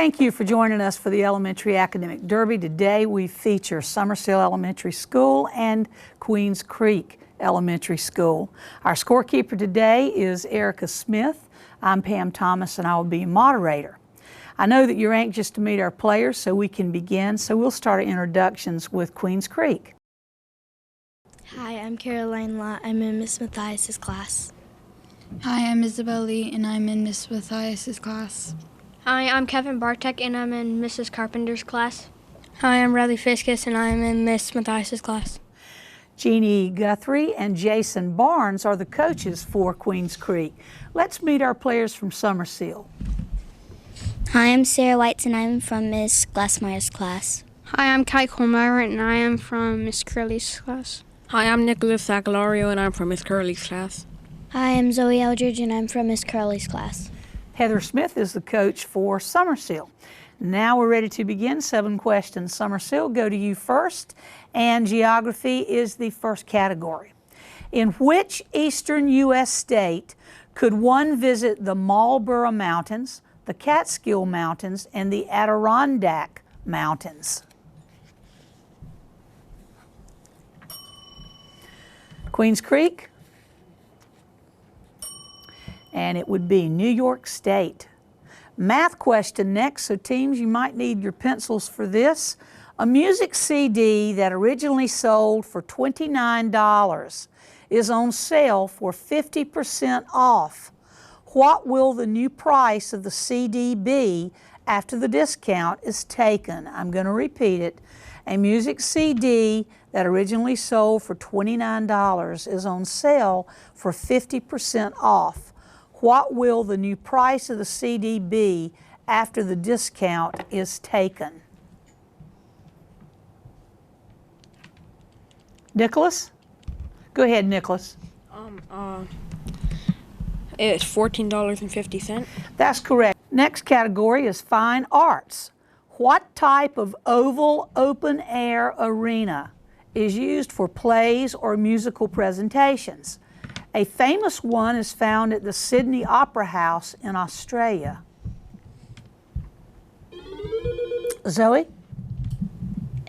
Thank you for joining us for the Elementary Academic Derby. Today we feature Summersill Elementary School and Queens Creek Elementary School. Our scorekeeper today is Erica Smith. I'm Pam Thomas and I will be your moderator. I know that you're anxious to meet our players so we can begin, so we'll start our introductions with Queens Creek. Hi, I'm Caroline Lott. I'm in Miss Mathias's class. Hi, I'm Isabel Lee and I'm in Miss Mathias's class. Hi, I'm Kevin Bartek and I'm in Mrs. Carpenter's class. Hi, I'm Riley Fiskus and I'm in Miss Mathias's class. Jeannie Guthrie and Jason Barnes are the coaches for Queens Creek. Let's meet our players from Summersill. Hi, I'm Sarah Whites and I'm from Miss Glassmeyer's class. Hi, I'm Kai Colmeyer and I am from Miss Curley's class. Hi, I'm Nicholas Sacalario and I'm from Miss Curley's class. Hi, I'm Zoe Eldridge and I'm from Miss Curley's class. Heather Smith is the coach for Summersill. Now we're ready to begin. 7 questions. Summersill, go to you first. And geography is the first category. In which eastern U.S. state could one visit the Marlborough Mountains, the Catskill Mountains, and the Adirondack Mountains? Queens Creek? And it would be New York State. Math question next, so teams, you might need your pencils for this. A music CD that originally sold for $29 is on sale for 50% off. What will the new price of the CD be after the discount is taken? I'm going to repeat it. A music CD that originally sold for $29 is on sale for 50% off. What will the new price of the CD be after the discount is taken? Nicholas? Go ahead, Nicholas. It's $14.50. That's correct. Next category is fine arts. What type of oval open-air arena is used for plays or musical presentations? A famous one is found at the Sydney Opera House in Australia. Zoe?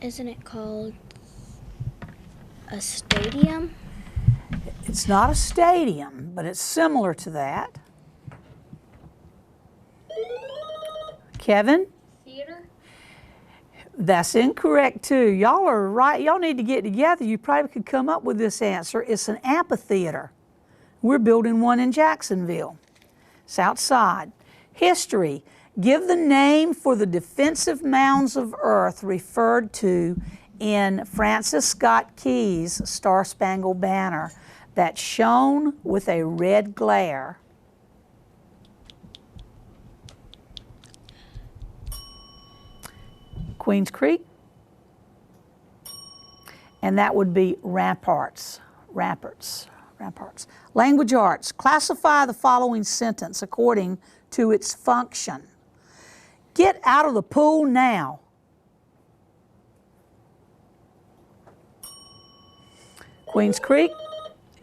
Isn't it called a stadium? It's not a stadium, but it's similar to that. Kevin? Theater? That's incorrect too. Y'all are right. Y'all need to get together. You probably could come up with this answer. It's an amphitheater. We're building one in Jacksonville. It's outside. History. Give the name for the defensive mounds of earth referred to in Francis Scott Key's Star-Spangled Banner that shone with a red glare. Queens Creek. And that would be ramparts. Ramparts. Language arts. Classify the following sentence according to its function. Get out of the pool now. Queens Creek.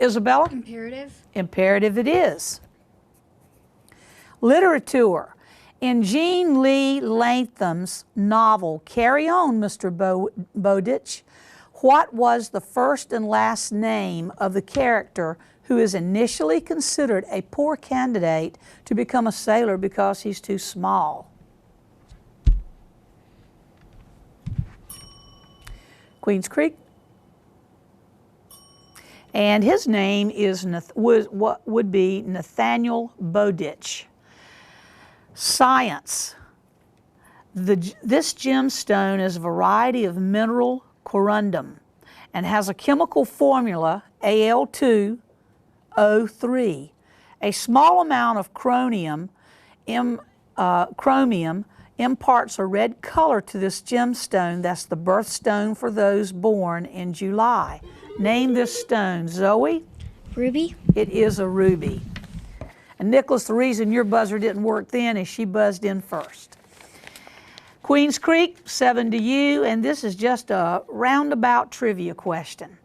Isabella? Imperative. Imperative it is. Literature. In Jean Lee Latham's novel, Carry On, Mr. Bowditch, what was the first and last name of the character who is initially considered a poor candidate to become a sailor because he's too small? Queens Creek. And his name is what would be Nathaniel Bowditch. Science. This gemstone is a variety of mineral corundum and has a chemical formula Al2O3. A small amount of chromium imparts a red color to this gemstone. That's the birthstone for those born in July. Name this stone. Zoe? Ruby? It is a ruby. And Nicholas, the reason your buzzer didn't work then is she buzzed in first. Queens Creek, 7 to you, and this is just a roundabout trivia question.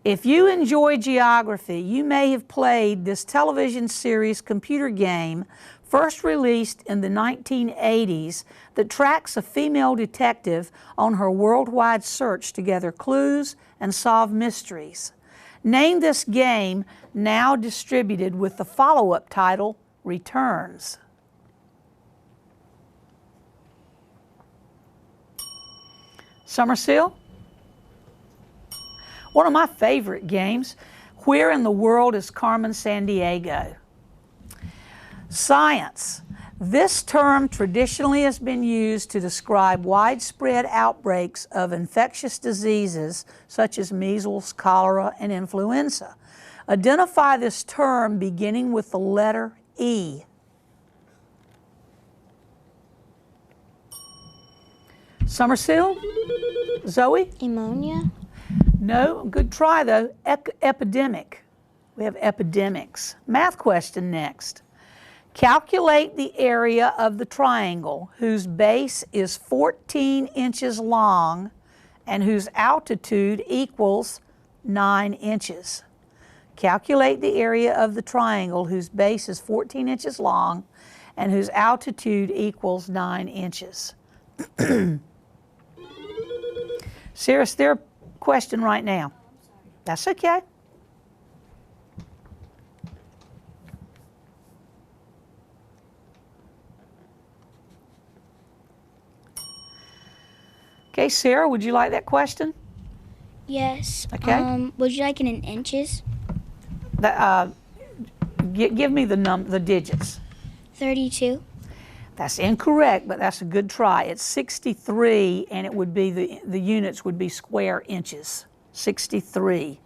If you enjoy geography, you may have played this television series computer game first released in the 1980s, that tracks a female detective on her worldwide search to gather clues and solve mysteries. Name this game, now distributed with the follow-up title, Returns. Summersill? One of my favorite games. Where in the world is Carmen Sandiego? Science. This term traditionally has been used to describe widespread outbreaks of infectious diseases such as measles, cholera, and influenza. Identify this term beginning with the letter E. Summersill? Zoe? Pneumonia? No, good try though. Epidemic. We have epidemics. Math question next. Calculate the area of the triangle whose base is 14 inches long and whose altitude equals 9 inches. Calculate the area of the triangle whose base is 14 inches long and whose altitude equals 9 inches. Sarah, is there a question right now? That's okay. Okay, Sarah, would you like that question? Yes. Okay. Would you like it in inches? Give me the digits. 32. That's incorrect, but that's a good try. It's 63, and it would be the units would be square inches. 63.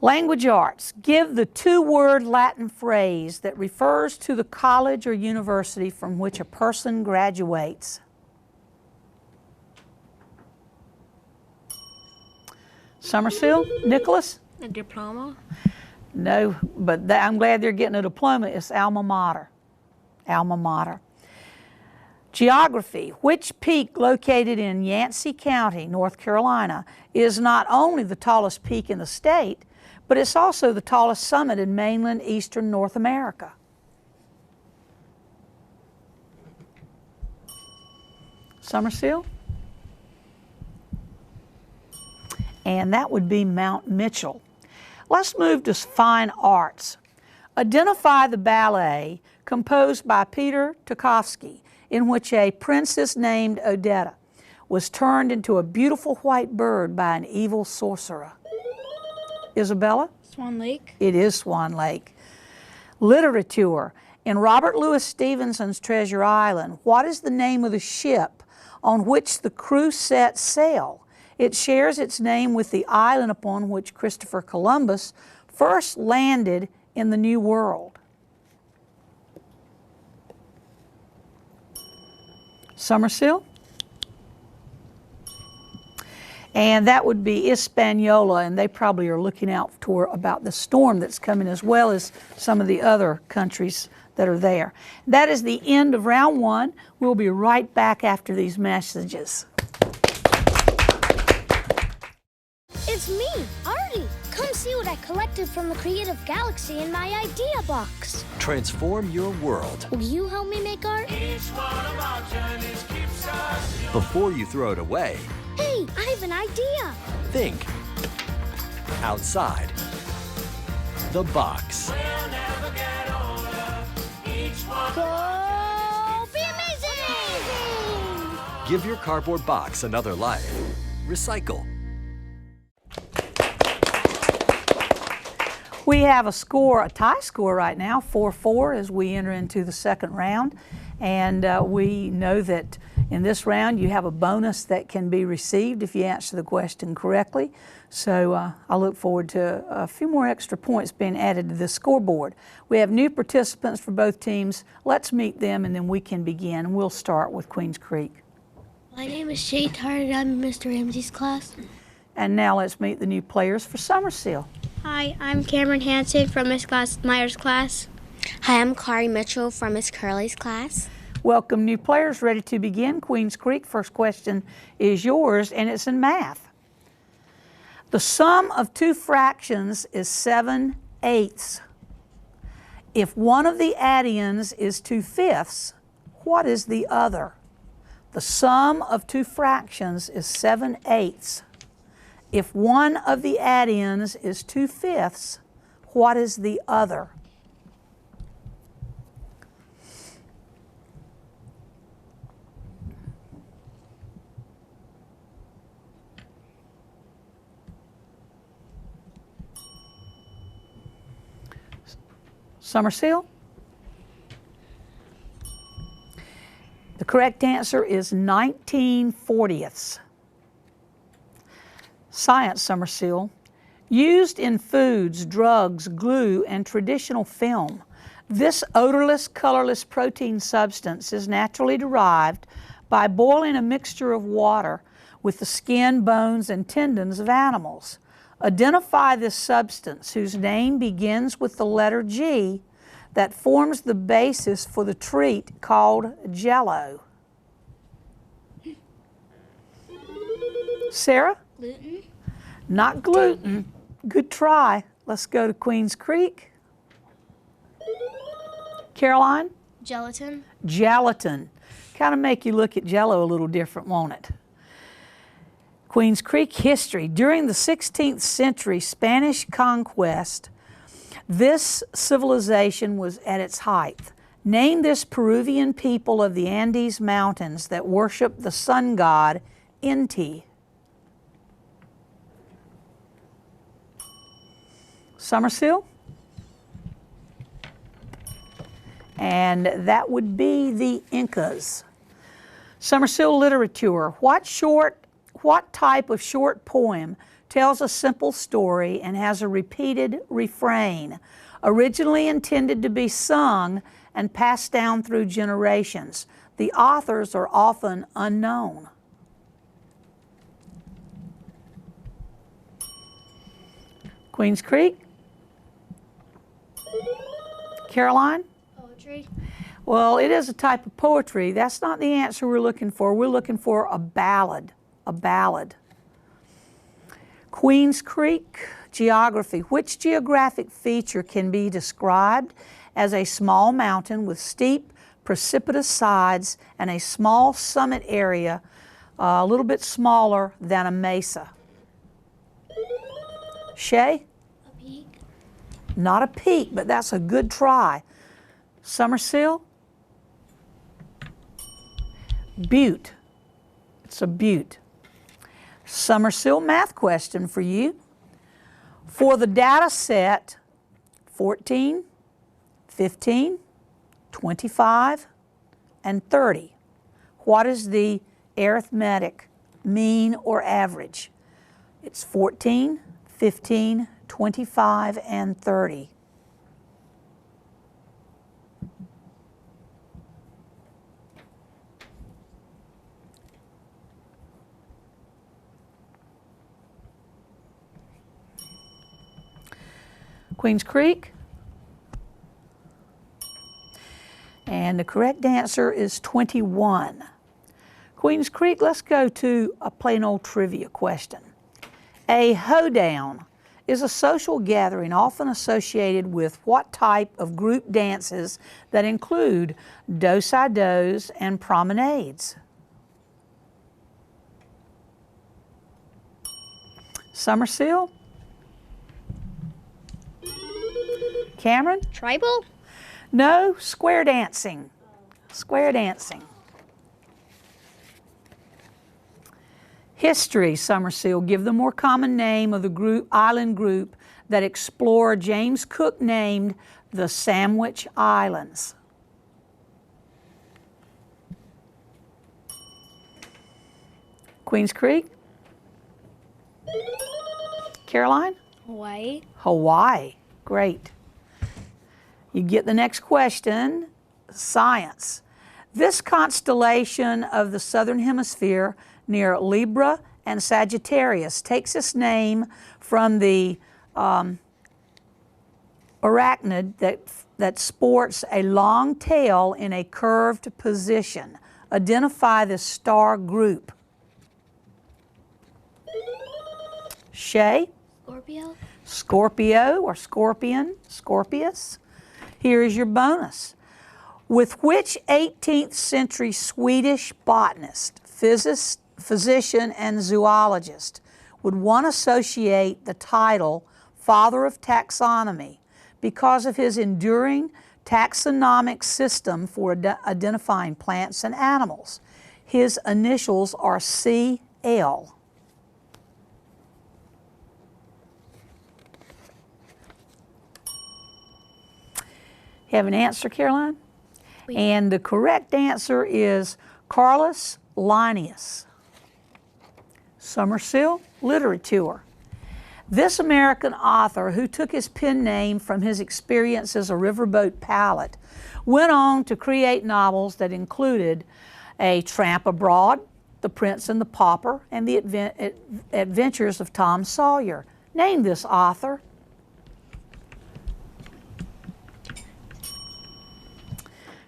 Language arts. Give the two-word Latin phrase that refers to the college or university from which a person graduates. Summersill? Nicholas? A diploma? No, but I'm glad they're getting a diploma. It's alma mater. Alma mater. Geography. Which peak located in Yancey County, North Carolina, is not only the tallest peak in the state, but it's also the tallest summit in mainland eastern North America? Summersill? And that would be Mount Mitchell. Let's move to fine arts. Identify the ballet composed by Peter Tchaikovsky in which a princess named Odetta was turned into a beautiful white bird by an evil sorcerer. Isabella? Swan Lake. It is Swan Lake. Literature. In Robert Louis Stevenson's Treasure Island, what is the name of the ship on which the crew set sail? It shares its name with the island upon which Christopher Columbus first landed in the New World. Summersill? And that would be Hispaniola, and they probably are looking out for about the storm that's coming as well as some of the other countries that are there. That is the end of round one. We'll be right back after these messages. It's me, Artie. Come see what I collected from the Creative Galaxy in my idea box. Transform your world. Will you help me make art? Each one of our journeys keeps us young. Before you throw it away, Hey, I have an idea. think outside the box. We'll never get older. Each one Go be amazing! Give your cardboard box another life. Recycle. We have a tie score right now, 4-4 as we enter into the second round. And we know that in this round you have a bonus that can be received if you answer the question correctly. So I look forward to a few more extra points being added to the scoreboard. We have new participants for both teams. Let's meet them and then we can begin. We'll start with Queens Creek. My name is Shay Tart and I'm in Mr. Ramsey's class. And now let's meet the new players for Summersill. Hi, I'm Cameron Hansen from Miss Myers' class. Hi, I'm Kari Mitchell from Miss Curley's class. Welcome new players, ready to begin. Queens Creek, first question is yours and it's in math. The sum of two fractions is 7/8. If one of the addiends is 2/5, what is the other? The sum of two fractions is 7/8. If one of the addiends is 2/5, what is the other? Summersill? The correct answer is 19/40. Science, Summersill. Used in foods, drugs, glue, and traditional film, this odorless, colorless protein substance is naturally derived by boiling a mixture of water with the skin, bones, and tendons of animals. Identify this substance whose name begins with the letter G that forms the basis for the treat called Jell-O. Sarah? Gluten. Not gluten. Good try. Let's go to Queens Creek. Caroline? Gelatin. Gelatin. Kind of make you look at Jell-O a little different, won't it? Queens Creek history. During the 16th century Spanish conquest, this civilization was at its height. Name this Peruvian people of the Andes Mountains that worship the sun god Inti. Summersill? And that would be the Incas. Summersill literature. What type of short poem tells a simple story and has a repeated refrain, originally intended to be sung and passed down through generations? The authors are often unknown. Queens Creek? Caroline? Poetry. Well, it is a type of poetry. That's not the answer we're looking for. We're looking for a ballad. A ballad. Queens Creek, geography. Which geographic feature can be described as a small mountain with steep, precipitous sides and a small summit area a little bit smaller than a mesa? Shay? A peak. Not a peak, but that's a good try. Summersill? Butte. It's a butte. Summersill math question for you. For the data set 14, 15, 25, and 30, what is the arithmetic mean or average? It's 14, 15, 25, and 30. Queens Creek. And the correct answer is 21. Queens Creek, let's go to a plain old trivia question. A hoedown is a social gathering often associated with what type of group dances that include do-si-dos and promenades? Summersill? Cameron? Tribal? No, square dancing. Square dancing. History, Summersill. Give the more common name of the island group that explorer James Cook named the Sandwich Islands. Queens Creek? Caroline? Hawaii. Hawaii. Great. You get the next question. Science. This constellation of the southern hemisphere near Libra and Sagittarius takes its name from the arachnid that sports a long tail in a curved position. Identify the star group. Shay? Scorpio. Scorpio or scorpion, Scorpius. Here is your bonus. With which 18th century Swedish botanist, physician, and zoologist would one associate the title Father of Taxonomy because of his enduring taxonomic system for identifying plants and animals? His initials are CL. You have an answer, Caroline? And the correct answer is Carolus Linnaeus. Summersill Literature. This American author, who took his pen name from his experience as a riverboat pilot, went on to create novels that included A Tramp Abroad, The Prince and the Pauper, and The Adventures of Tom Sawyer. Name this author.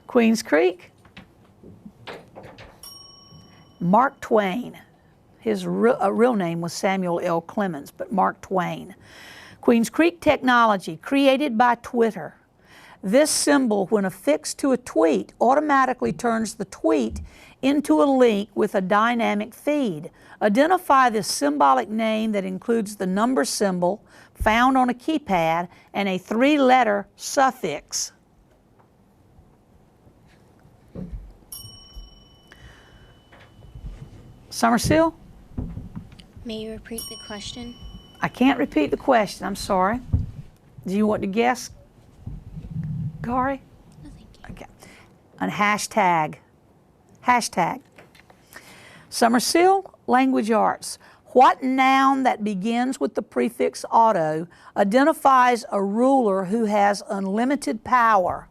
Queens Creek. Mark Twain. His real name was Samuel L. Clemens, but Mark Twain. Queens Creek technology, created by Twitter. This symbol, when affixed to a tweet, automatically turns the tweet into a link with a dynamic feed. Identify this symbolic name that includes the number symbol found on a keypad and a 3-letter suffix. Summersill? May you repeat the question? I can't repeat the question, I'm sorry. Do you want to guess, Gary? No, thank you. Okay. And hashtag. Hashtag. Summersill, language arts. What noun that begins with the prefix auto identifies a ruler who has unlimited power?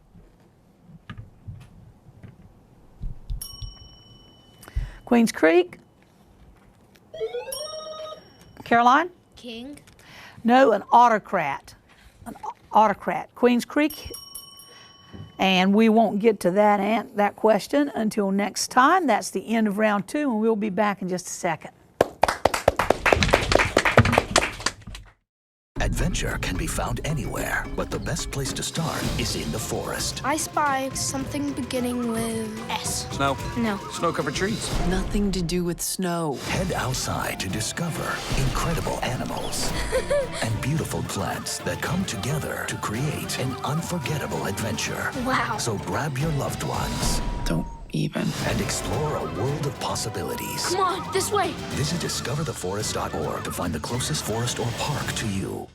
Queens Creek? Caroline? King. No, an autocrat. An autocrat. Queens Creek. And we won't get to that question until next time. That's the end of round 2, and we'll be back in just a second. Adventure can be found anywhere, but the best place to start is in the forest. I spy something beginning with S. Snow? No. Snow-covered trees? Nothing to do with snow. Head outside to discover incredible animals and beautiful plants that come together to create an unforgettable adventure. Wow. So grab your loved ones. Don't even. And explore a world of possibilities. Come on, this way. Visit discovertheforest.org to find the closest forest or park to you.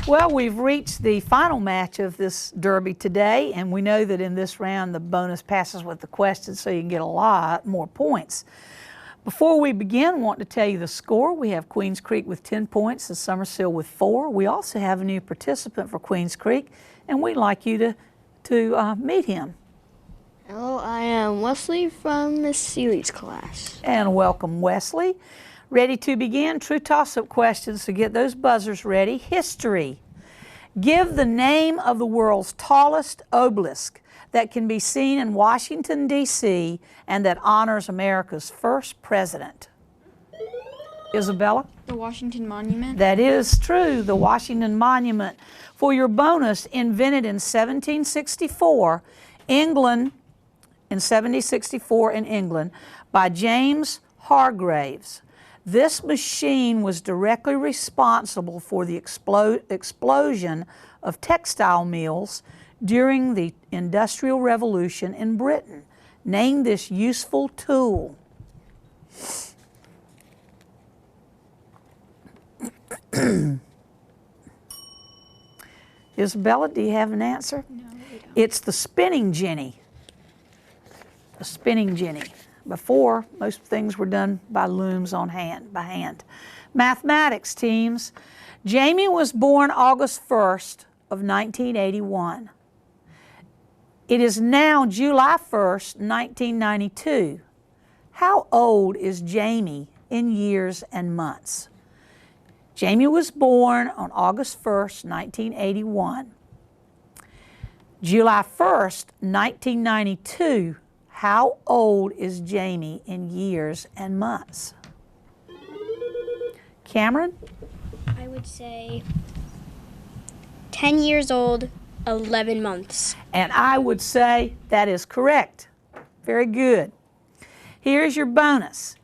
Well, we've reached the final match of this derby today, and we know that in this round the bonus passes with the question, so you can get a lot more points. Before we begin, I want to tell you the score. We have Queens Creek with 10 points and Summersill with 4. We also have a new participant for Queens Creek, and we'd like you to meet him. Hello, I am Wesley from Miss Seeley's class. And welcome, Wesley. Ready to begin? True toss-up questions, so get those buzzers ready. History. Give the name of the world's tallest obelisk that can be seen in Washington, D.C., and that honors America's first president. Isabella? The Washington Monument. That is true, the Washington Monument. For your bonus, invented in 1764, England, in 1764 in England, by James Hargreaves. This machine was directly responsible for the explosion of textile mills during the Industrial Revolution in Britain. Name this useful tool. Isabella, do you have an answer? No, we don't. It's the spinning jenny. The spinning jenny. Before, most things were done by looms by hand. Mathematics, teams. Jamie was born August 1st of 1981. It is now July 1st, 1992. How old is Jamie in years and months? Jamie was born on August 1st, 1981. July 1st, 1992. How old is Jamie in years and months? Cameron? I would say 10 years old 11 months. And I would say that is correct. Very good. Here's your bonus.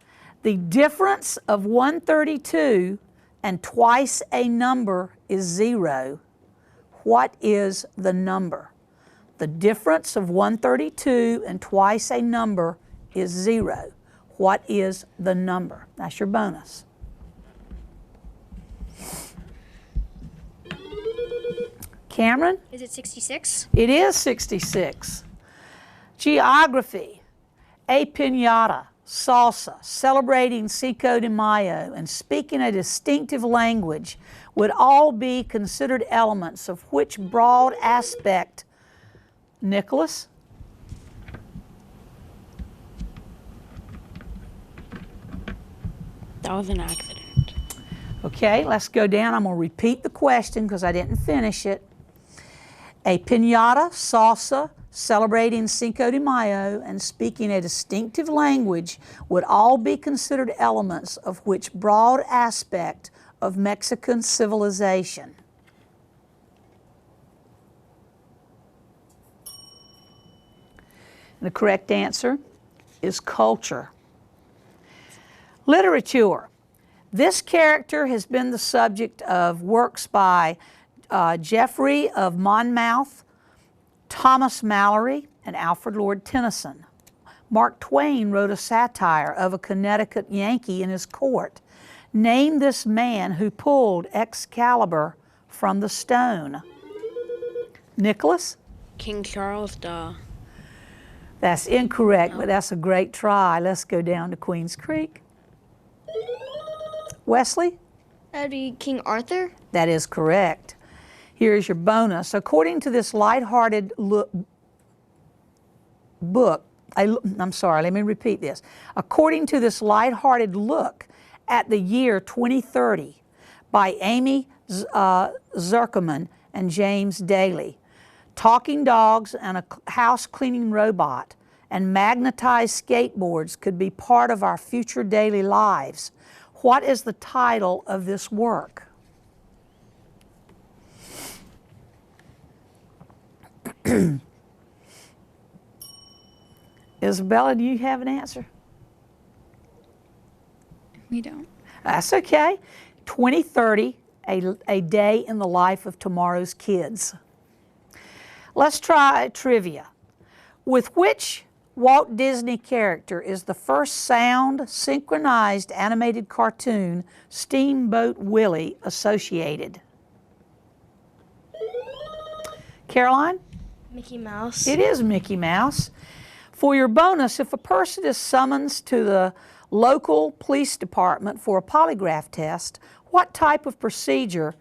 The difference of 132 and twice a number is 0. What is the number? The difference of 132 and twice a number is 0. What is the number? That's your bonus. Cameron? Is it 66? It is 66. Geography. A piñata, salsa, celebrating Cinco de Mayo, and speaking a distinctive language would all be considered elements of which broad aspect? Nicholas? That was an accident. Okay, let's go down. I'm going to repeat the question because I didn't finish it. A piñata, salsa, celebrating Cinco de Mayo, and speaking a distinctive language would all be considered elements of which broad aspect of Mexican civilization? The correct answer is culture. Literature. This character has been the subject of works by Geoffrey of Monmouth, Thomas Malory, and Alfred Lord Tennyson. Mark Twain wrote a satire of a Connecticut Yankee in his court. Name this man who pulled Excalibur from the stone. Nicholas? King Charles the... That's incorrect, but that's a great try. Let's go down to Queens Creek. Wesley? That'd be King Arthur. That is correct. Here's your bonus. According to this lighthearted book, I'm sorry, let me repeat this. According to this lighthearted look at the year 2030 by Amy Zuckerman and James Daly, talking dogs and a house cleaning robot and magnetized skateboards could be part of our future daily lives. What is the title of this work? Isabella, do you have an answer? We don't. That's okay. 2030, a day in the life of tomorrow's kids. Let's try trivia. With which Walt Disney character is the first sound synchronized animated cartoon Steamboat Willie associated? Caroline? Mickey Mouse. It is Mickey Mouse. For your bonus, if a person is summoned to the local police department for a polygraph test, what type of procedure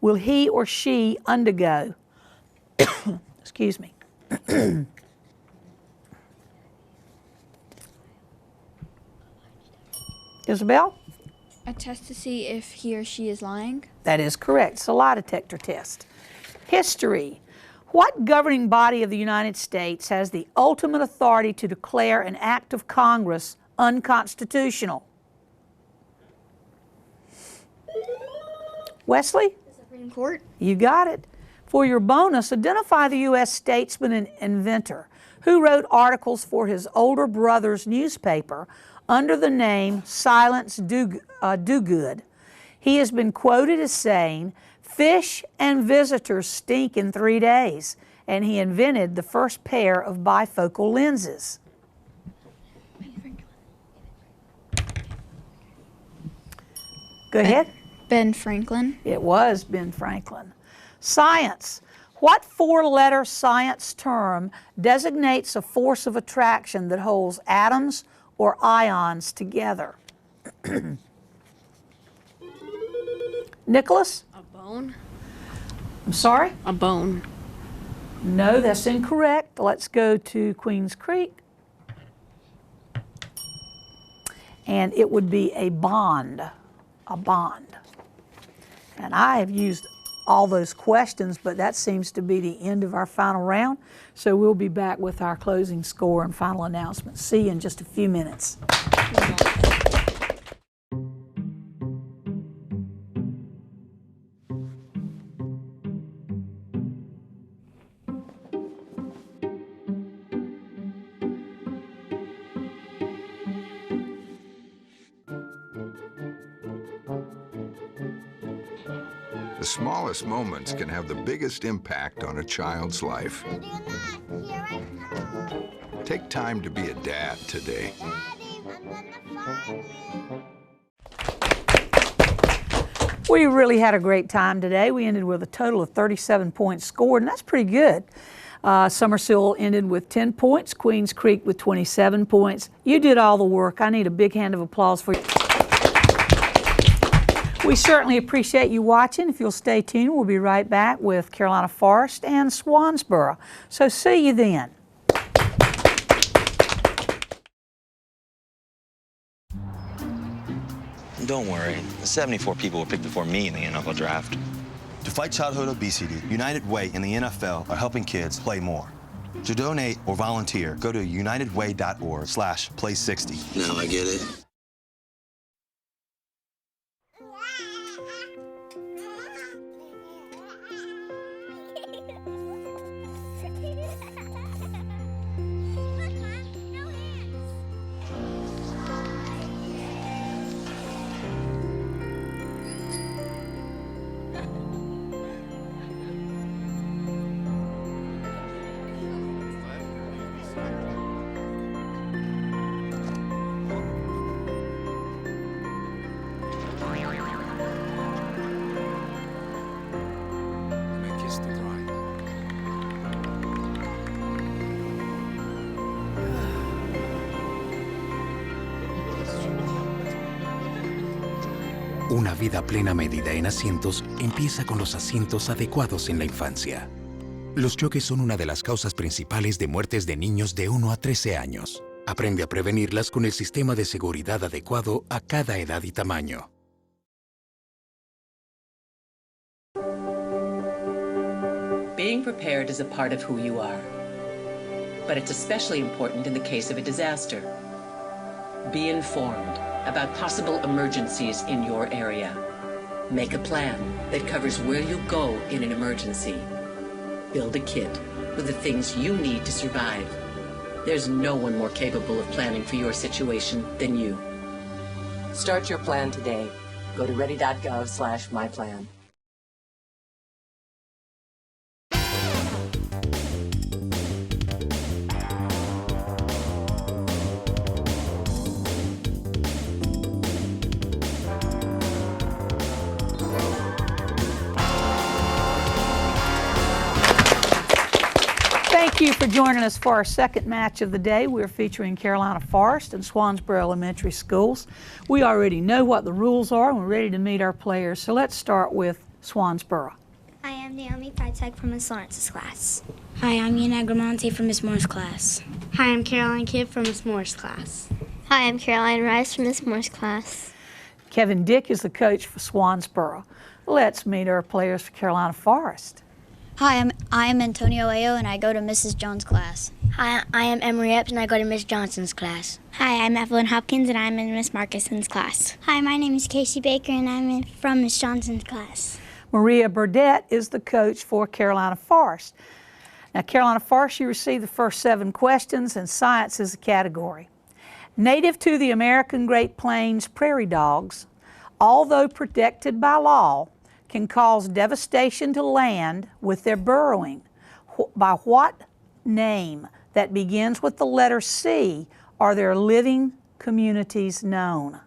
will he or she undergo? Excuse me. Isabel? A test to see if he or she is lying. That is correct. It's a lie detector test. History. What governing body of the United States has the ultimate authority to declare an act of Congress unconstitutional? Wesley? The Supreme Court. You got it. For your bonus, identify the U.S. statesman and inventor who wrote articles for his older brother's newspaper under the name Silence Do-Good. He has been quoted as saying, "Fish and visitors stink in 3 days," and he invented the first pair of bifocal lenses. Go ahead. Ben Franklin. It was Ben Franklin. Science. What four-letter science term designates a force of attraction that holds atoms or ions together? Nicholas? A bone? I'm sorry? A bone. No, that's incorrect. Let's go to Queens Creek. And it would be a bond. A bond. And I have used all those questions, but that seems to be the end of our final round. So we'll be back with our closing score and final announcement. See you in just a few minutes. The smallest moments can have the biggest impact on a child's life. Take time to be a dad today. We really had a great time today. We ended with a total of 37 points scored, and that's pretty good. Summersill ended with 10 points, Queens Creek with 27 points. You did all the work. I need a big hand of applause for you. We certainly appreciate you watching. If you'll stay tuned, we'll be right back with Carolina Forest and Swanboro. So see you then. Don't worry, the 74 people were picked before me in the NFL draft. To fight childhood obesity, United Way and the NFL are helping kids play more. To donate or volunteer, go to unitedway.org/play60. Now I get it. Una vida a plena medida en asientos empieza con los asientos adecuados en la infancia. Los choques son una de las causas principales de muertes de niños de 1 a 13 años. Aprende a prevenirlas con el sistema de seguridad adecuado a cada edad y tamaño. Being prepared is a part of who you are, but it's especially important in the case of a disaster. Be informed about possible emergencies in your area. Make a plan that covers where you go in an emergency. Build a kit with the things you need to survive. There's no one more capable of planning for your situation than you. Start your plan today. Go to ready.gov/myplan. Thank you for joining us for our second match of the day. We're featuring Carolina Forest and Swanboro Elementary Schools. We already know what the rules are and we're ready to meet our players. So let's start with Swanboro. Hi, I'm Naomi Freitag from Miss Lawrence's class. Hi, I'm Yana Gramonte from Miss Moore's class. Hi, I'm Caroline Kidd from Miss Moore's class. Hi, I'm Caroline Rice from Miss Moore's class. Kevin Dick is the coach for Swanboro. Let's meet our players for Carolina Forest. Hi, I'm Antonio Ayo and I go to Mrs. Jones' class. Hi, I am Emery Epps and I go to Miss Johnson's class. Hi, I'm Evelyn Hopkins and I'm in Miss Marcuson's class. Hi, my name is Casey Baker and I'm from Miss Johnson's class. Maria Burdett is the coach for Carolina Forest. Now, Carolina Forest, you received the first 7 questions and science is a category. Native to the American Great Plains prairie dogs, although protected by law, can cause devastation to land with their burrowing. By what name that begins with the letter C are their living communities known?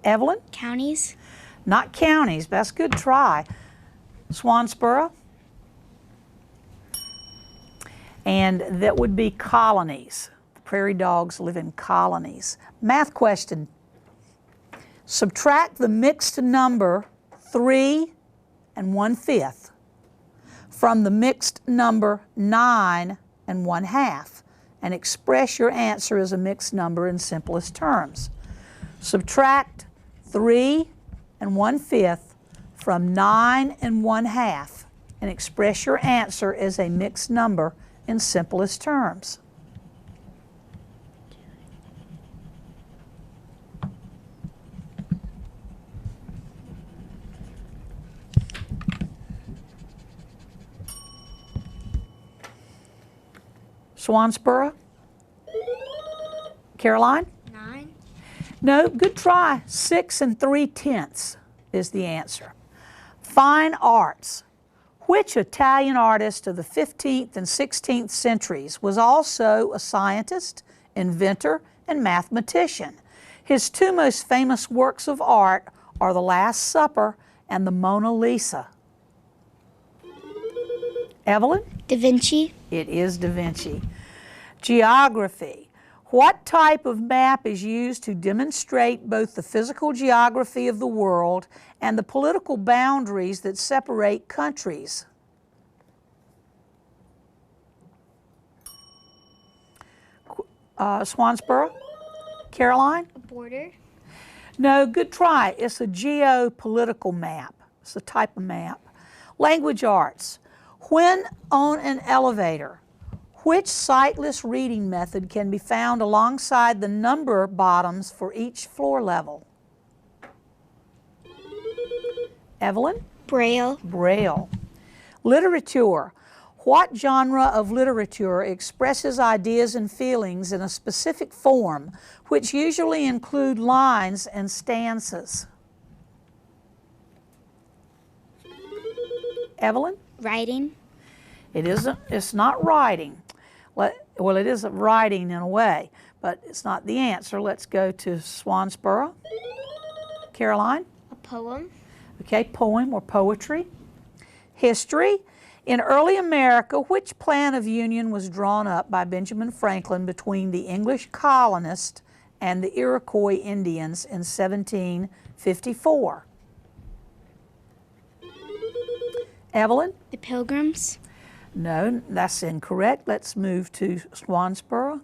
Evelyn? Counties? Not counties, but that's a good try. Swanboro? And that would be colonies. Prairie dogs live in colonies. Math question. Subtract the mixed number 3 1/5 from the mixed number 9 1/2 and express your answer as a mixed number in simplest terms. Subtract 3 1/5 from 9 1/2 and express your answer as a mixed number in simplest terms. Swanboro? Caroline? 9. No, good try. 6 3/10 is the answer. Fine arts. Which Italian artist of the 15th and 16th centuries was also a scientist, inventor, and mathematician? His two most famous works of art are The Last Supper and the Mona Lisa. Evelyn? Da Vinci. It is Da Vinci. Geography. What type of map is used to demonstrate both the physical geography of the world and the political boundaries that separate countries? Swanboro? Caroline? A border. No, good try. It's a geopolitical map. It's a type of map. Language arts. When on an elevator, which sightless reading method can be found alongside the number bottoms for each floor level? Evelyn? Braille. Braille. Literature. What genre of literature expresses ideas and feelings in a specific form, which usually include lines and stanzas? Evelyn? Writing. It isn't, it's not writing. Well, it isn't writing in a way, but it's not the answer. Let's go to Swanboro. Caroline? A poem. Okay, poem or poetry. History. In early America, which plan of union was drawn up by Benjamin Franklin between the English colonists and the Iroquois Indians in 1754? Evelyn? The Pilgrims. No, that's incorrect. Let's move to Swanboro.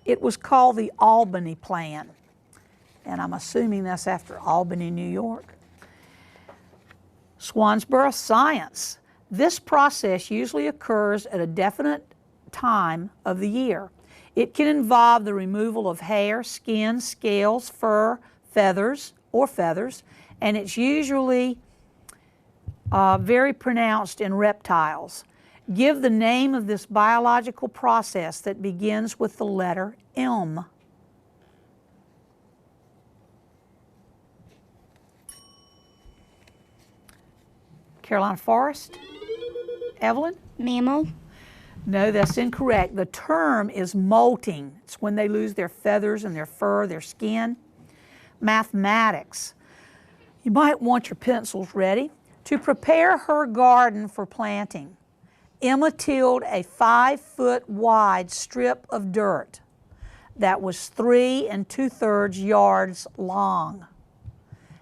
It was called the Albany Plan, and I'm assuming that's after Albany, New York. Swanboro science. This process usually occurs at a definite time of the year. It can involve the removal of hair, skin, scales, fur, feathers, and it's usually very pronounced in reptiles. Give the name of this biological process that begins with the letter M. Carolina Forest? Evelyn? Mammal. No, that's incorrect. The term is molting. It's when they lose their feathers and their fur, their skin. Mathematics. You might want your pencils ready. To prepare her garden for planting, Emma tilled a 5-foot wide strip of dirt that was 3 2/3 yards long.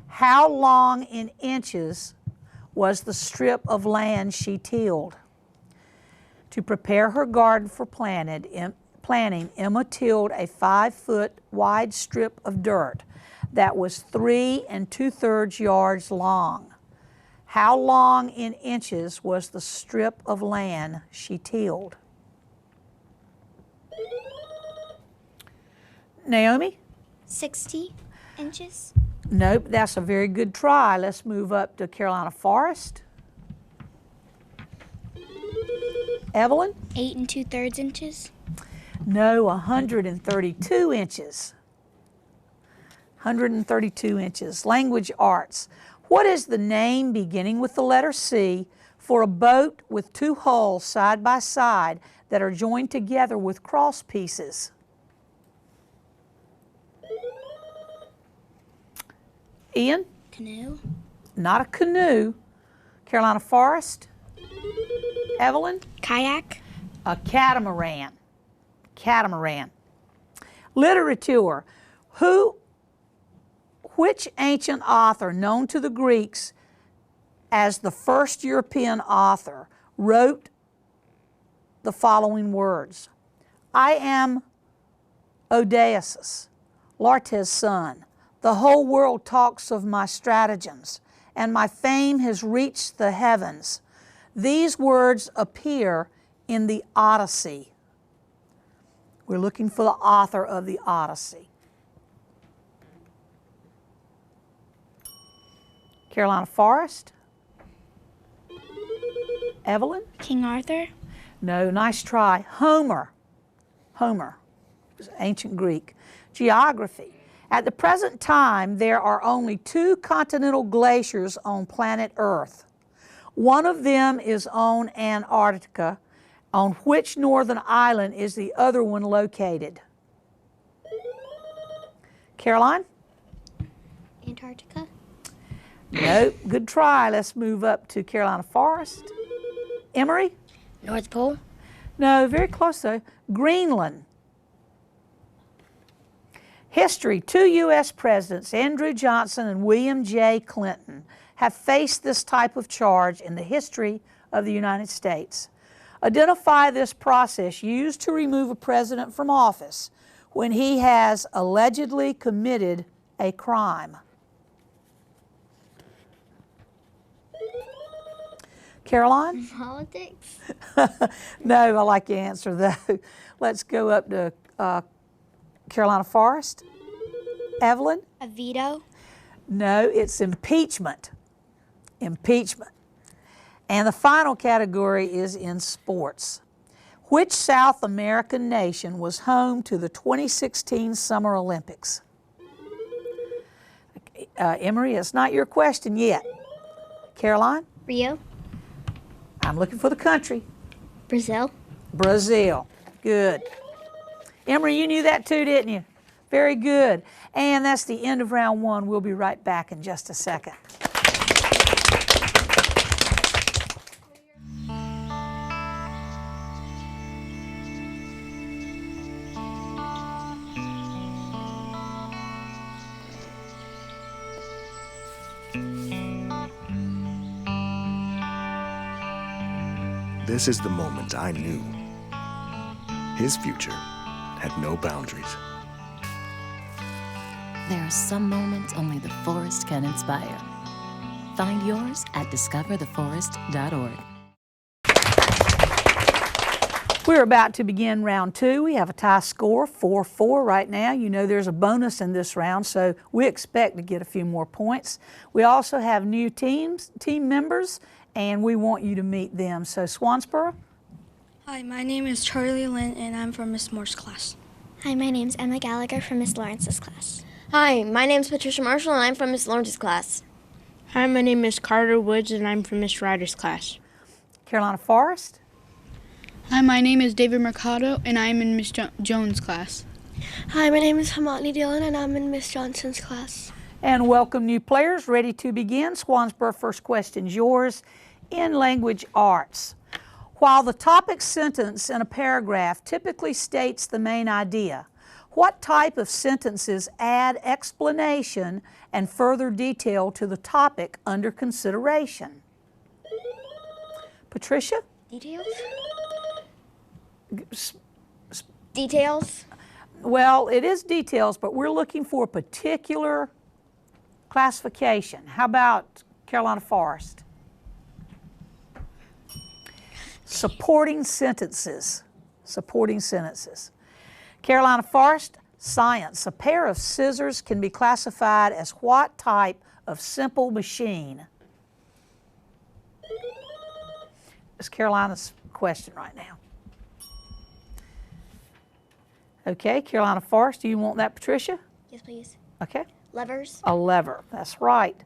How long in inches was the strip of land she tilled? To prepare her garden for planting, Emma tilled a 5-foot wide strip of dirt that was 3 2/3 yards long. How long in inches was the strip of land she tilled? Naomi? 60 inches. Nope, that's a very good try. Let's move up to Carolina Forest. Evelyn? 8 2/3 inches. No, 132 inches. 132 inches. Language arts. What is the name beginning with the letter C for a boat with 2 hulls side by side that are joined together with cross pieces? Ian? Canoe. Not a canoe. Carolina Forest? Evelyn? Kayak. A catamaran. Catamaran. Literature. Which ancient author, known to the Greeks as the first European author, wrote the following words? I am Odysseus, Laertes' son. The whole world talks of my stratagems, and my fame has reached the heavens. These words appear in the Odyssey. We're looking for the author of the Odyssey. Carolina Forest? Evelyn? King Arthur. No, nice try. Homer. Homer. It was ancient Greek. Geography. At the present time, there are only 2 continental glaciers on planet Earth. One of them is on Antarctica. On which northern island is the other one located? Caroline? Antarctica. Nope, good try. Let's move up to Carolina Forest. Emory? North Pole. No, very close though. Greenland. History: 2 U.S. presidents, Andrew Johnson and William J. Clinton, have faced this type of charge in the history of the United States. Identify this process used to remove a president from office when he has allegedly committed a crime. Caroline? Politics. No, I like your answer though. Let's go up to Carolina Forest. Evelyn? A veto. No, it's impeachment. Impeachment. And the final category is in sports. Which South American nation was home to the 2016 Summer Olympics? Emory, it's not your question yet. Caroline? Rio. I'm looking for the country. Brazil. Brazil. Good. Emory, you knew that too, didn't you? Very good. And that's the end of round 1. We'll be right back in just a second. This is the moment I knew. His future had no boundaries. There are some moments only the forest can inspire. Find yours at discovertheforest.org. We're about to begin round 2. We have a tie score, 4-4 right now. You know there's a bonus in this round, so we expect to get a few more points. We also have new team members, and we want you to meet them. So Swanboro? Hi, my name is Charlie Lynn, and I'm from Miss Moore's class. Hi, my name's Emma Gallagher from Miss Lawrence's class. Hi, my name's Patricia Marshall, and I'm from Miss Lawrence's class. Hi, my name is Carter Woods, and I'm from Miss Ryder's class. Carolina Forest? Hi, my name is David Mercado, and I'm in Miss Jones' class. Hi, my name is Hamatli Dillon, and I'm in Miss Johnson's class. And welcome new players. Ready to begin. Swanboro, first question's yours. In language arts, while the topic sentence in a paragraph typically states the main idea, what type of sentences add explanation and further detail to the topic under consideration? Patricia? Details? Details? Well, it is details, but we're looking for a particular classification. How about Carolina Forest? Supporting sentences. Supporting sentences. Carolina Forest, science. A pair of scissors can be classified as what type of simple machine? It's Carolina's question right now. Okay, Carolina Forest, do you want that, Patricia? Yes, please. Okay. Levers. A lever, that's right.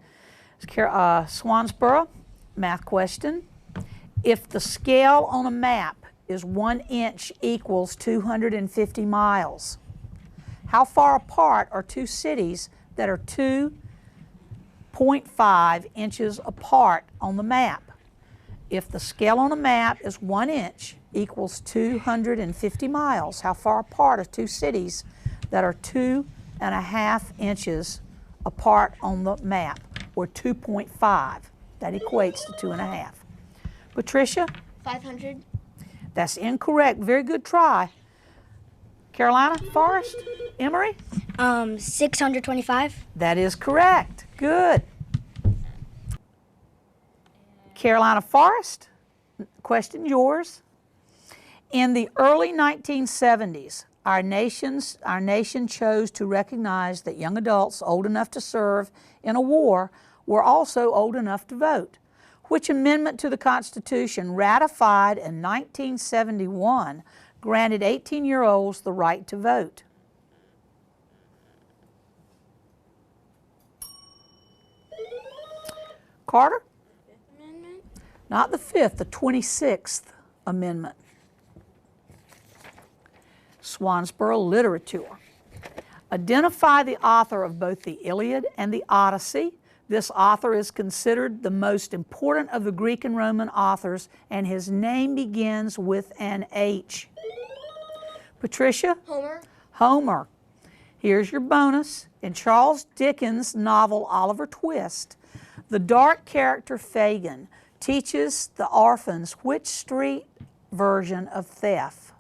Swanboro, math question. If the scale on a map is 1 inch equals 250 miles, how far apart are 2 cities that are 2.5 inches apart on the map? If the scale on a map is 1 inch equals 250 miles, how far apart are 2 cities that are 2.5 inches apart on the map, or 2.5? That equates to 2.5. Patricia? 500. That's incorrect. Very good try. Carolina Forest? Emory? 625. That is correct. Good. Carolina Forest, question yours. In the early 1970s, our nation chose to recognize that young adults old enough to serve in a war were also old enough to vote. Which amendment to the Constitution, ratified in 1971, granted 18-year-olds the right to vote? Carter? Not the 5th, the 26th Amendment. Swanboro literature. Identify the author of both the Iliad and the Odyssey. This author is considered the most important of the Greek and Roman authors, and his name begins with an H. Patricia? Homer. Homer. Here's your bonus. In Charles Dickens' novel Oliver Twist, the dark character Fagin teaches the orphans which street version of theft?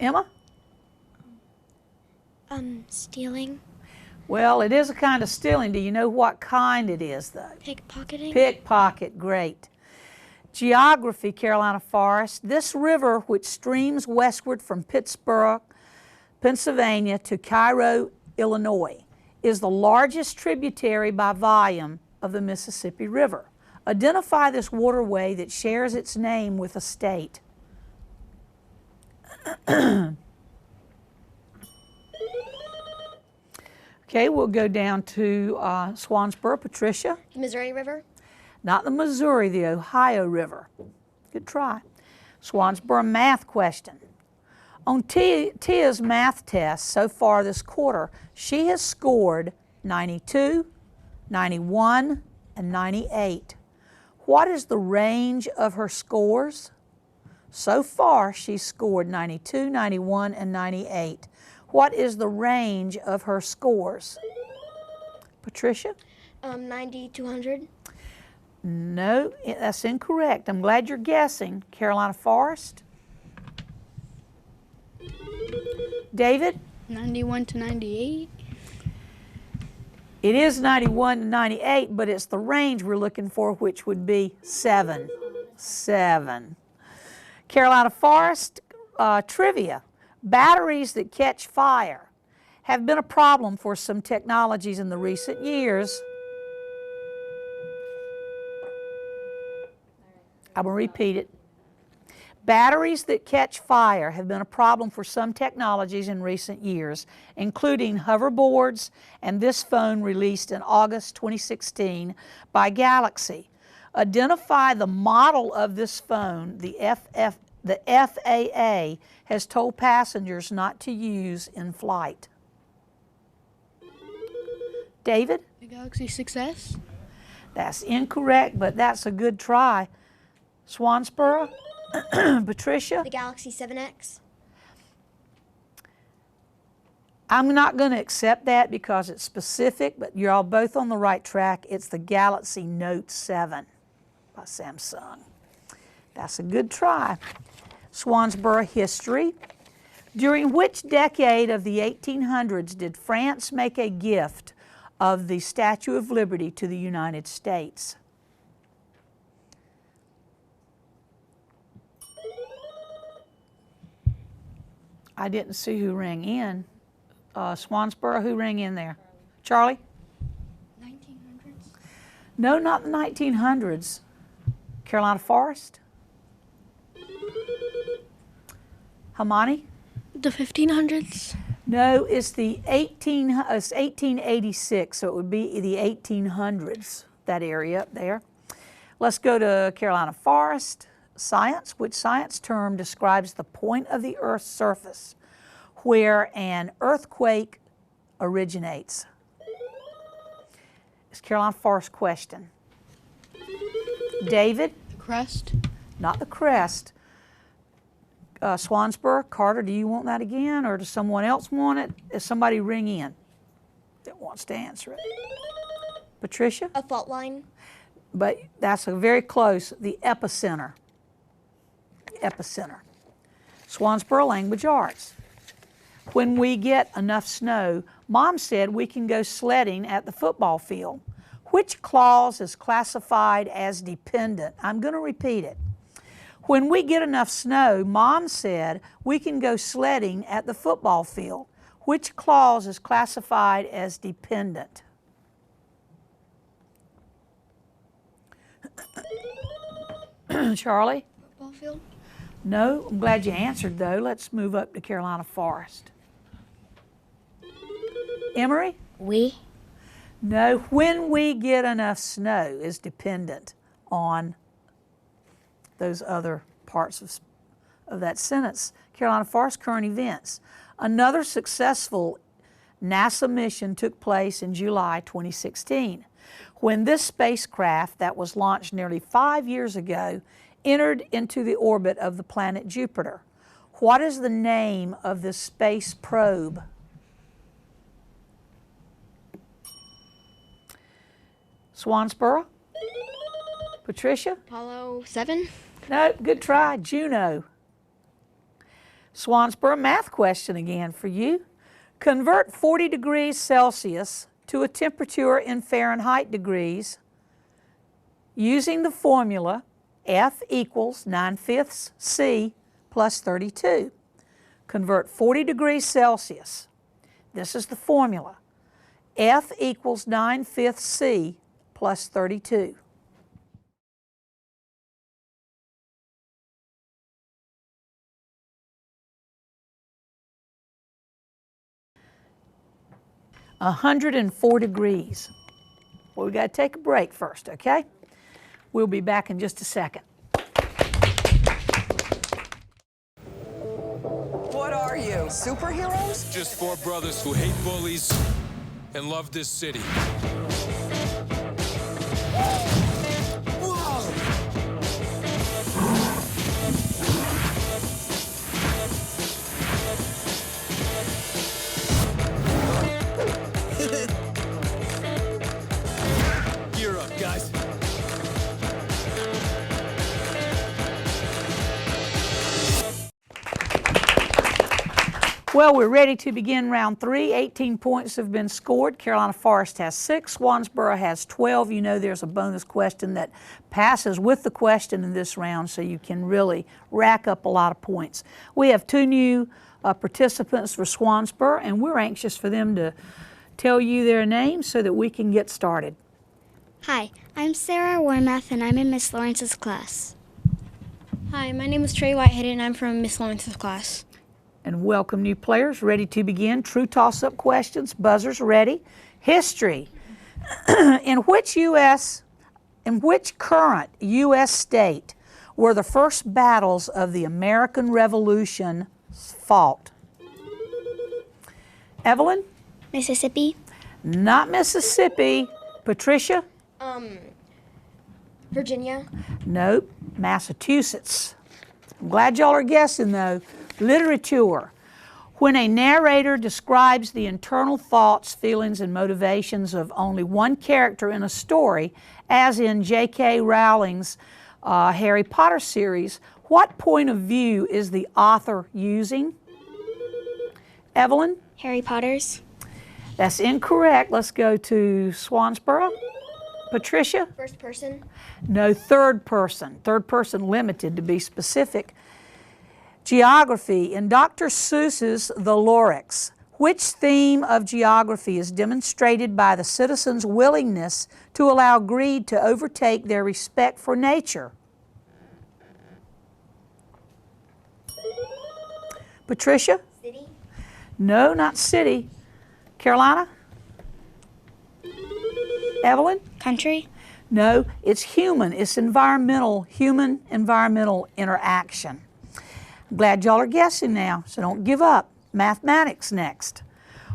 Emma? Stealing. Well, it is a kind of stealing. Do you know what kind it is, though? Pickpocketing. Pickpocket, great. Geography, Carolina Forest. This river, which streams westward from Pittsburgh, Pennsylvania to Cairo, Illinois, is the largest tributary by volume of the Mississippi River. Identify this waterway that shares its name with a state. Okay, we'll go down to Swanboro. Patricia? The Missouri River. Not the Missouri, the Ohio River. Good try. Swanboro math question. On Tia's math test so far this quarter, she has scored 92, 91, and 98. What is the range of her scores? So far, she's scored 92, 91, and 98. What is the range of her scores? Patricia? 90 to 100. No, that's incorrect. I'm glad you're guessing. Carolina Forest? David? 91 to 98. It is 91 to 98, but it's the range we're looking for, which would be 7. 7. Carolina Forest trivia. Batteries that catch fire have been a problem for some technologies in the recent years. I'm going to repeat it. Batteries that catch fire have been a problem for some technologies in recent years, including hoverboards and this phone released in August 2016 by Galaxy. Identify the model of this phone the FAA has told passengers not to use in flight. David? The Galaxy 6S. That's incorrect, but that's a good try. Swanboro? Patricia? The Galaxy 7X. I'm not going to accept that because it's specific, but you're all both on the right track. It's the Galaxy Note 7 by Samsung. That's a good try. Swanboro history. During which decade of the 1800s did France make a gift of the Statue of Liberty to the United States? I didn't see who rang in. Swanboro, who rang in there? Charlie? 1900s? No, not the 1900s. Carolina Forest? Hamani? The 1500s? No, it's it's 1886, so it would be the 1800s, that area up there. Let's go to Carolina Forest. Science. Which science term describes the point of the Earth's surface where an earthquake originates? It's Carolina Forest question. David? The crest. Not the crest. Swanboro, Carter, do you want that again, or does someone else want it? Is somebody ring in that wants to answer it? Patricia? A fault line. But that's a very close. The epicenter. Epicenter. Swanboro Language Arts. When we get enough snow, Mom said we can go sledding at the football field. Which clause is classified as dependent? I'm going to repeat it. When we get enough snow, Mom said we can go sledding at the football field. Which clause is classified as dependent? Charlie? Football field. No, I'm glad you answered though. Let's move up to Carolina Forest. Emory? We. No, when we get enough snow is dependent on those other parts of that sentence. Carolina Forest current events. Another successful NASA mission took place in July 2016, when this spacecraft that was launched nearly 5 years ago entered into the orbit of the planet Jupiter. What is the name of this space probe? Swanboro? Patricia? Apollo 7? No, good try. Juno. Swanboro, math question again for you. Convert 40 degrees Celsius to a temperature in Fahrenheit degrees using the formula F equals 9/5 C plus 32. Convert 40 degrees Celsius. This is the formula. F equals 9/5 C plus 32. A 104 degrees. Well, we got to take a break first, okay? We'll be back in just a second. What are you, superheroes? Just four brothers who hate bullies and love this city. Gear up, guys. Well, we're ready to begin round 3. 18 points have been scored. Carolina Forest has 6. Swanboro has 12. You know there's a bonus question that passes with the question in this round, so you can really rack up a lot of points. We have 2 new participants for Swanboro, and we're anxious for them to tell you their names so that we can get started. Hi, I'm Sarah Warmath, and I'm in Miss Lawrence's class. Hi, my name is Trey Whitehead, and I'm from Miss Lawrence's class. And welcome new players. Ready to begin. True toss-up questions. Buzzers ready. History. In which current U.S. state were the first battles of the American Revolution fought? Evelyn? Mississippi. Not Mississippi. Patricia? Virginia. Nope. Massachusetts. I'm glad y'all are guessing though. Literature. When a narrator describes the internal thoughts, feelings, and motivations of only one character in a story, as in J.K. Rowling's Harry Potter series, what point of view is the author using? Evelyn? Harry Potter's. That's incorrect. Let's go to Swanboro. Patricia? First person. No, third person. Third person limited to be specific. Geography. In Dr. Seuss's The Lorax, which theme of geography is demonstrated by the citizens' willingness to allow greed to overtake their respect for nature? Patricia? City. No, not city. Carolina? Evelyn? Country. No, it's human. It's environmental, human-environmental interaction. Glad y'all are guessing now, so don't give up. Mathematics next.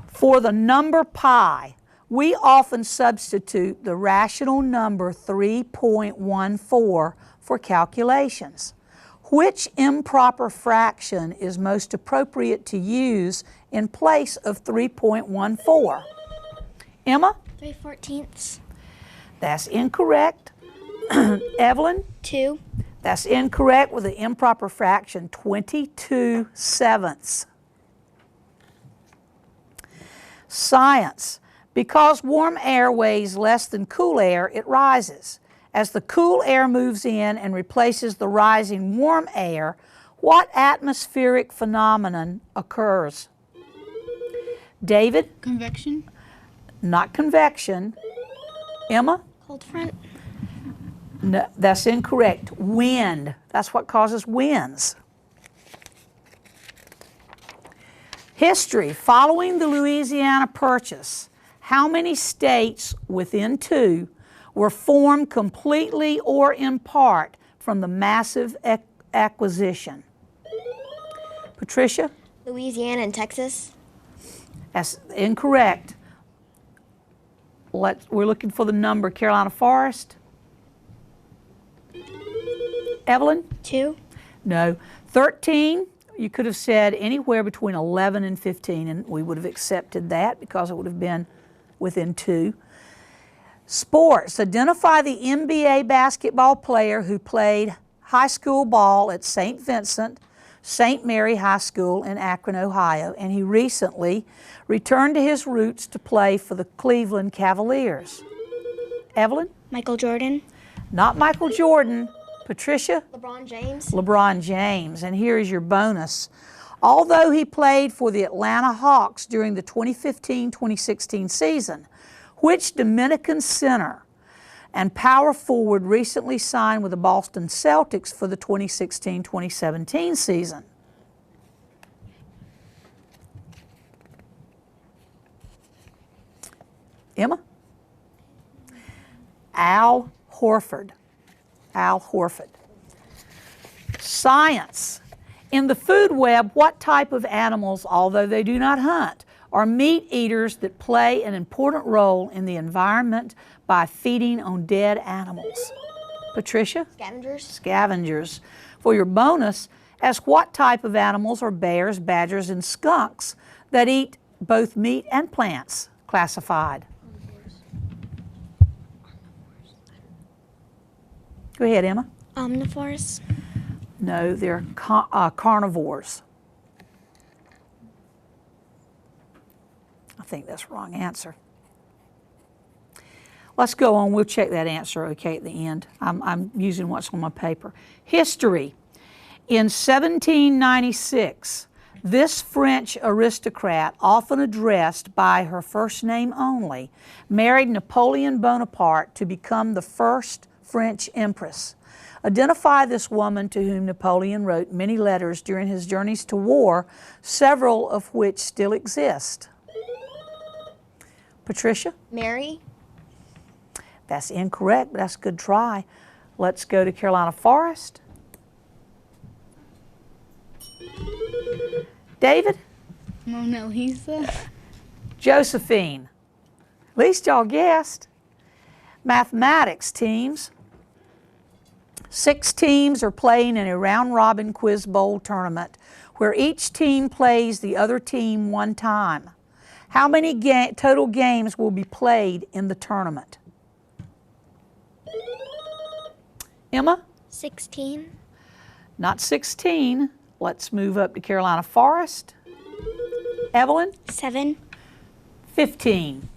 For the number pi, we often substitute the rational number 3.14 for calculations. Which improper fraction is most appropriate to use in place of 3.14? Emma? 3/14. That's incorrect. Evelyn? 2. That's incorrect with the improper fraction, 22/7. Science. Because warm air weighs less than cool air, it rises. As the cool air moves in and replaces the rising warm air, what atmospheric phenomenon occurs? David? Convection. Not convection. Emma? Cold front. No, that's incorrect. Wind. That's what causes winds. History. Following the Louisiana Purchase, how many states within 2 were formed completely or in part from the massive acquisition? Patricia? Louisiana and Texas. That's incorrect. We're looking for the number. Carolina Forest? Evelyn? 2. No. 13. You could have said anywhere between 11 and 15, and we would have accepted that because it would have been within 2. Sports. Identify the NBA basketball player who played high school ball at St. Vincent, St. Mary High School in Akron, Ohio, and he recently returned to his roots to play for the Cleveland Cavaliers. Evelyn? Michael Jordan. Not Michael Jordan. Patricia? LeBron James. LeBron James. And here is your bonus. Although he played for the Atlanta Hawks during the 2015-2016 season, which Dominican center and power forward recently signed with the Boston Celtics for the 2016-2017 season? Emma? Al Horford. Al Horford. Science. In the food web, what type of animals, although they do not hunt, are meat eaters that play an important role in the environment by feeding on dead animals? Patricia? Scavengers. Scavengers. For your bonus, ask what type of animals are bears, badgers, and skunks that eat both meat and plants classified? Go ahead, Emma. Omnivores. No, they're carnivores. I think that's the wrong answer. Let's go on. We'll check that answer, okay, at the end. I'm using what's on my paper. History. In 1796, this French aristocrat, often addressed by her first name only, married Napoleon Bonaparte to become the first French empress. Identify this woman to whom Napoleon wrote many letters during his journeys to war, several of which still exist. Patricia? Mary. That's incorrect, but that's a good try. Let's go to Carolina Forest. David? Mona Lisa. Josephine. At least y'all guessed. Mathematics teams. 6 teams are playing in a round-robin quiz bowl tournament where each team plays the other team 1 time. How many total games will be played in the tournament? Emma? 16. Not 16. Let's move up to Carolina Forest. Evelyn? 7. 15.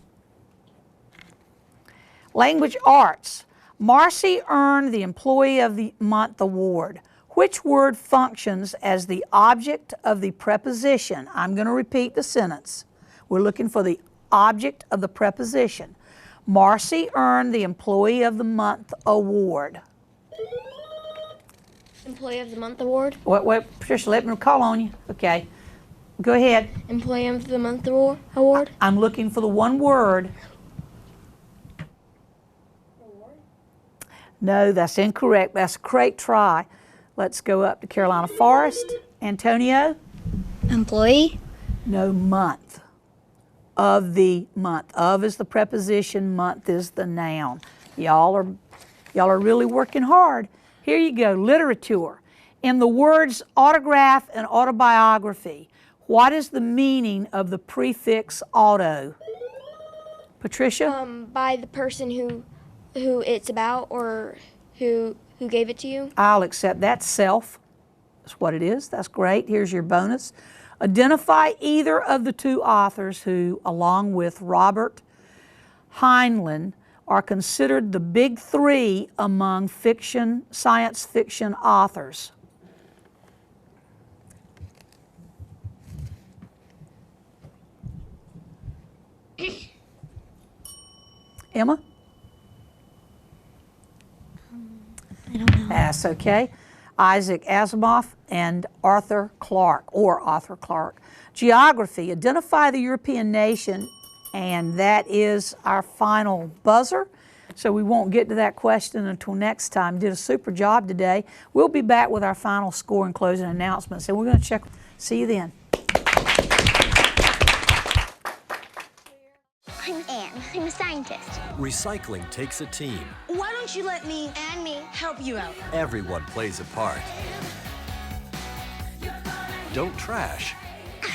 Language arts. Marcy earned the Employee of the Month award. Which word functions as the object of the preposition? I'm going to repeat the sentence. We're looking for the object of the preposition. Marcy earned the Employee of the Month award. Employee of the Month award. Wait, Patricia, let me call on you. Okay. Go ahead. Employee of the Month award. I'm looking for the one word. No, that's incorrect. That's a great try. Let's go up to Carolina Forest. Antonio? Employee? No, month. Of the month. Of is the preposition, month is the noun. Y'all are really working hard. Here you go, literature. In the words autograph and autobiography, what is the meaning of the prefix auto? Patricia? By the person who it's about or who gave it to you. I'll accept that. Self. That's what it is. That's great. Here's your bonus. Identify either of the 2 authors who, along with Robert Heinlein, are considered the big 3 among science fiction authors. Emma? I don't know. That's okay. Isaac Asimov, and Arthur Clarke. Geography, identify the European nation, and that is our final buzzer. So we won't get to that question until next time. Did a super job today. We'll be back with our final score and closing announcements, and we're going to check. See you then. I'm Anne. I'm a scientist. Recycling takes a team. Why don't you let me And me. help you out? Everyone plays a part. Don't trash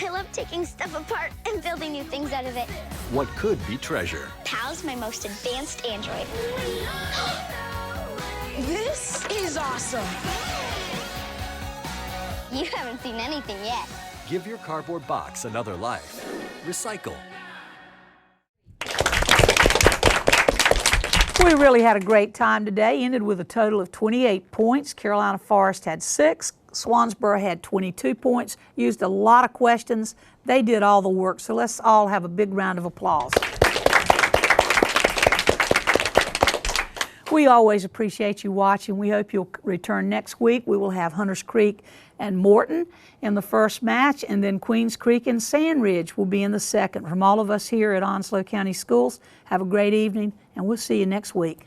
I love taking stuff apart and building new things out of it. what could be treasure. Pal's my most advanced android. This is awesome. You haven't seen anything yet. Give your cardboard box another life. Recycle. We really had a great time today. Ended with a total of 28 points. Carolina Forest had 6. Swansboro had 22 points. Used a lot of questions. They did all the work. So let's all have a big round of applause. We always appreciate you watching. We hope you'll return next week. We will have Hunters Creek and Morton in the first match, and then Queens Creek and Sand Ridge will be in the second. From all of us here at Onslow County Schools, have a great evening, and we'll see you next week.